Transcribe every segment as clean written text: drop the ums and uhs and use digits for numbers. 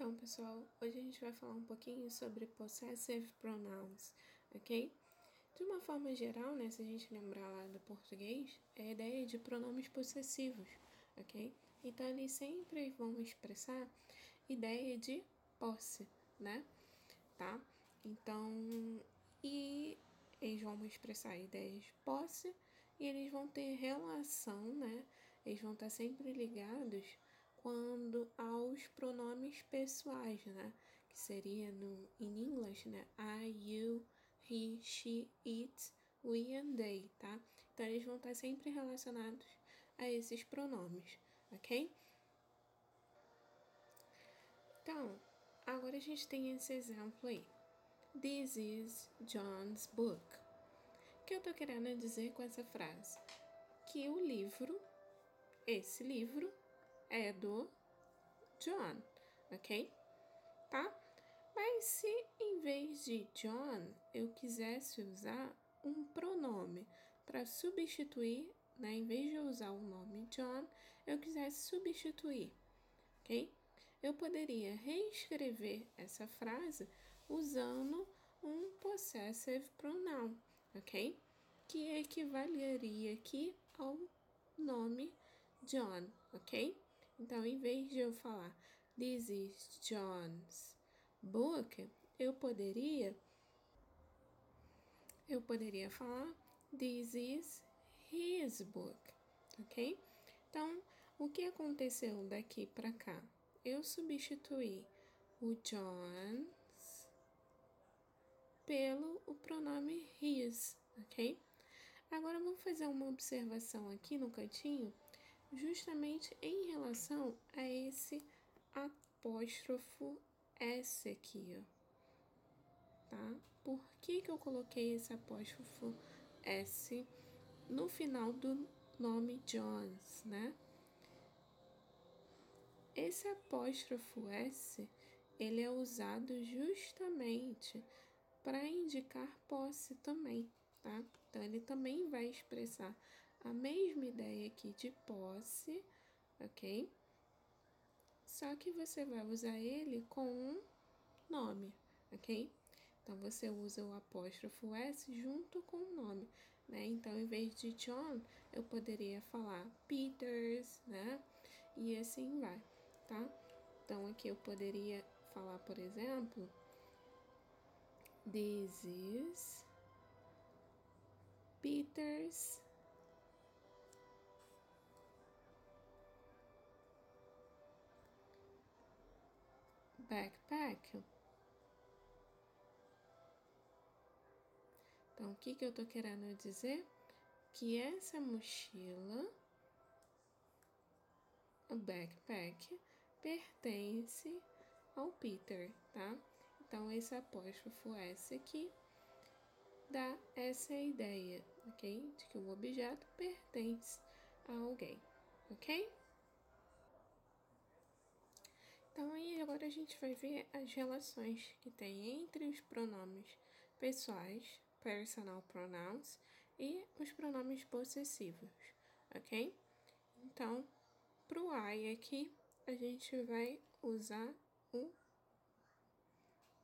Então, pessoal, hoje a gente vai falar um pouquinho sobre possessive pronouns, ok? De uma forma geral, né, se a gente lembrar lá do português, é a ideia de pronomes possessivos, ok? Então, eles sempre vão expressar ideia de posse, né? Tá? Então, e eles vão expressar ideias de posse e eles vão ter relação, né? Eles vão estar sempre ligados quando aos pronomes pessoais, né? Que seria no in English, né? I, you, he, she, it, we and they, tá? Então eles vão estar sempre relacionados a esses pronomes, ok? Então, agora a gente tem esse exemplo aí. This is John's book. O que eu tô querendo dizer com essa frase? Que o livro, esse livro, é do John, ok? Tá? Mas se em vez de John eu quisesse usar um pronome para substituir, né? Em vez de eu usar o nome John, eu quisesse substituir, ok? Eu poderia reescrever essa frase usando um possessive pronoun, ok? Que equivaleria aqui ao nome John, ok? Então, em vez de eu falar This is John's book, eu poderia falar This is his book, ok? Então, o que aconteceu daqui para cá? Eu substituí o John's pelo o pronome his, ok? Agora vamos fazer uma observação aqui no cantinho, justamente em relação a esse apóstrofo S aqui, ó. Tá? Por que eu coloquei esse apóstrofo S no final do nome John's, né? Esse apóstrofo S, ele é usado justamente para indicar posse também, tá? Então, ele também vai expressar a mesma ideia aqui de posse, ok? Só que você vai usar ele com um nome, ok? Então, você usa o apóstrofo S junto com o nome, né? Então, em vez de John, eu poderia falar Peters, né? E assim vai, tá? Então, aqui eu poderia falar, por exemplo, This is Peter's backpack. Então, o que eu tô querendo dizer? Que essa mochila, o backpack, pertence ao Peter, tá? Então, esse apóstrofo S aqui dá essa ideia, ok? De que o objeto pertence a alguém, ok? Então, aí agora a gente vai ver as relações que tem entre os pronomes pessoais, personal pronouns, e os pronomes possessivos, ok? Então, para o I aqui, a gente vai usar o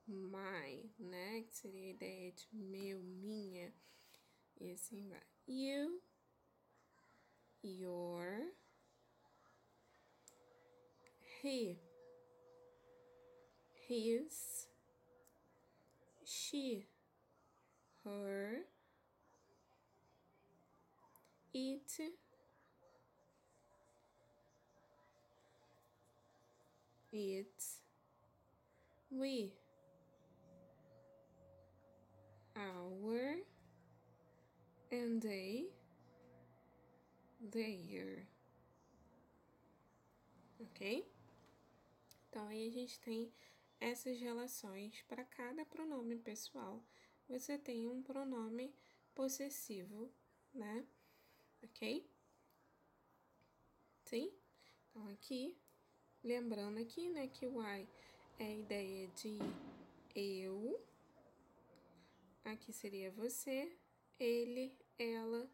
my, né? Que seria a ideia de meu, minha, e assim vai. You, your, he, his, she, her, it, its, we, our, and they, their, ok? Então, aí a gente tem essas relações para cada pronome pessoal. Você tem um pronome possessivo, né? Ok? Sim? Então, aqui, lembrando aqui, né, que o I é a ideia de eu, aqui seria você, ele, ela.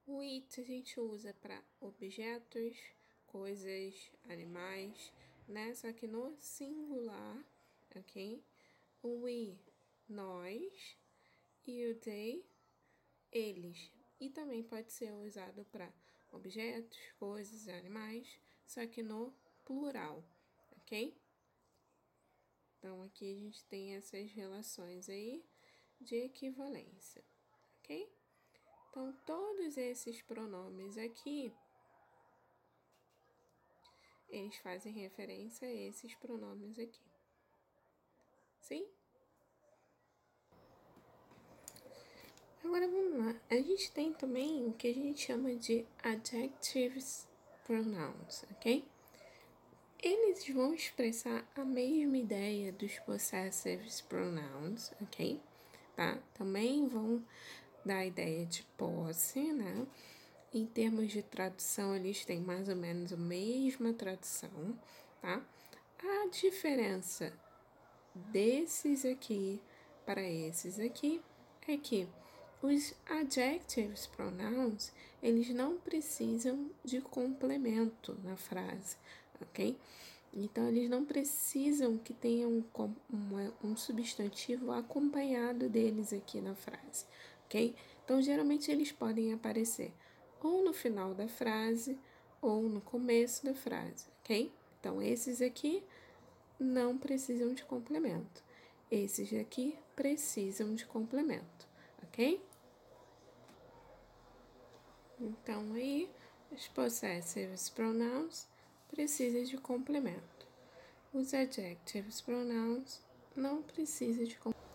O it a gente usa para objetos, coisas, animais, né? Só que no singular, ok? O we, nós, e o they, eles. E também pode ser usado para objetos, coisas, animais, só que no plural, ok? Então, aqui a gente tem essas relações aí de equivalência, ok? Então, todos esses pronomes aqui, eles fazem referência a esses pronomes aqui. Sim? Agora vamos lá. A gente tem também o que a gente chama de adjectives pronouns, ok? Eles vão expressar a mesma ideia dos possessive pronouns, ok? Tá? Também vão dar a ideia de posse, né? Em termos de tradução, eles têm mais ou menos a mesma tradução, tá? A diferença desses aqui para esses aqui é que os adjectives pronouns, eles não precisam de complemento na frase, ok? Então, eles não precisam que tenha um substantivo acompanhado deles aqui na frase, ok? Então, geralmente, eles podem aparecer ou no final da frase ou no começo da frase, ok? Então, esses aqui não precisam de complemento. Esses aqui precisam de complemento, ok? Então, aí, os possessive pronouns precisam de complemento. Os adjectives pronouns não precisam de complemento.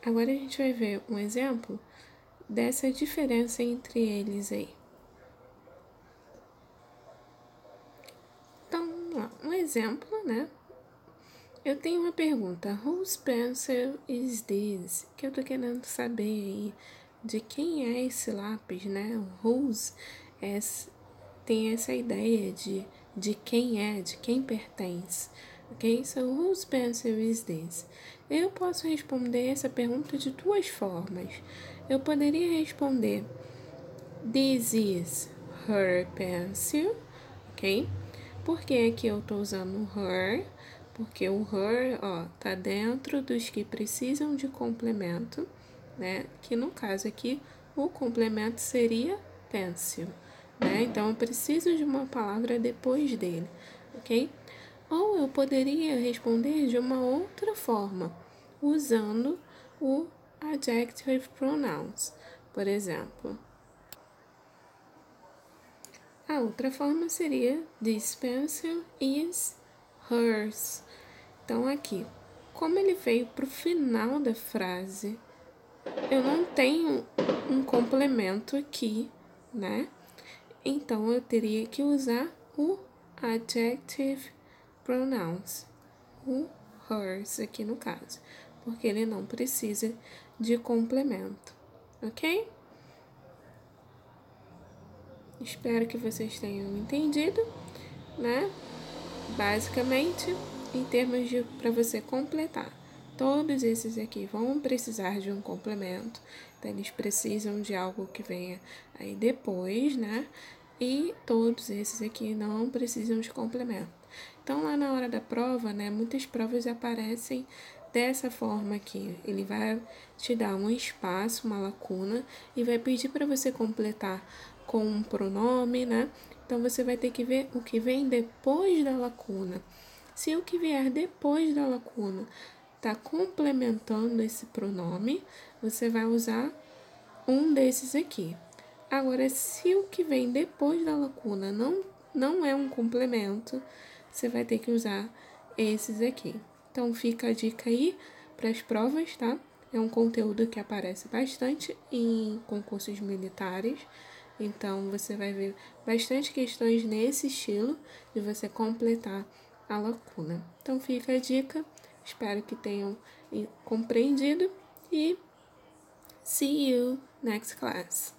Agora a gente vai ver um exemplo dessa diferença entre eles aí. Então, vamos lá. Um exemplo, né? Eu tenho uma pergunta. Whose pencil is this? Que eu tô querendo saber aí de quem é esse lápis, né? O whose tem essa ideia de quem é, de quem pertence. Ok? So, whose pencil is this? Eu posso responder essa pergunta de duas formas. Eu poderia responder this is her pencil, ok? Porque aqui eu tô usando her, porque o her, ó, tá dentro dos que precisam de complemento, né? Que no caso aqui, o complemento seria pencil, né? Então, eu preciso de uma palavra depois dele, ok? Ou eu poderia responder de uma outra forma, usando o adjective pronouns. Por exemplo, a outra forma seria this pencil is hers. Então, aqui, como ele veio para o final da frase, eu não tenho um complemento aqui, né? Então, eu teria que usar o adjective pronouns, o hers aqui no caso, porque ele não precisa de complemento, ok? Espero que vocês tenham entendido, né? Basicamente, em termos de para você completar, todos esses aqui vão precisar de um complemento, então eles precisam de algo que venha aí depois, né? E todos esses aqui não precisam de complemento. Então, lá na hora da prova, né, muitas provas aparecem dessa forma aqui. Ele vai te dar um espaço, uma lacuna, e vai pedir para você completar com um pronome, né? Então, você vai ter que ver o que vem depois da lacuna. Se o que vier depois da lacuna está complementando esse pronome, você vai usar um desses aqui. Agora, se o que vem depois da lacuna não é um complemento, você vai ter que usar esses aqui. Então, fica a dica aí para as provas, tá? É um conteúdo que aparece bastante em concursos militares. Então, você vai ver bastante questões nesse estilo de você completar a lacuna. Então, fica a dica. Espero que tenham compreendido e see you next class.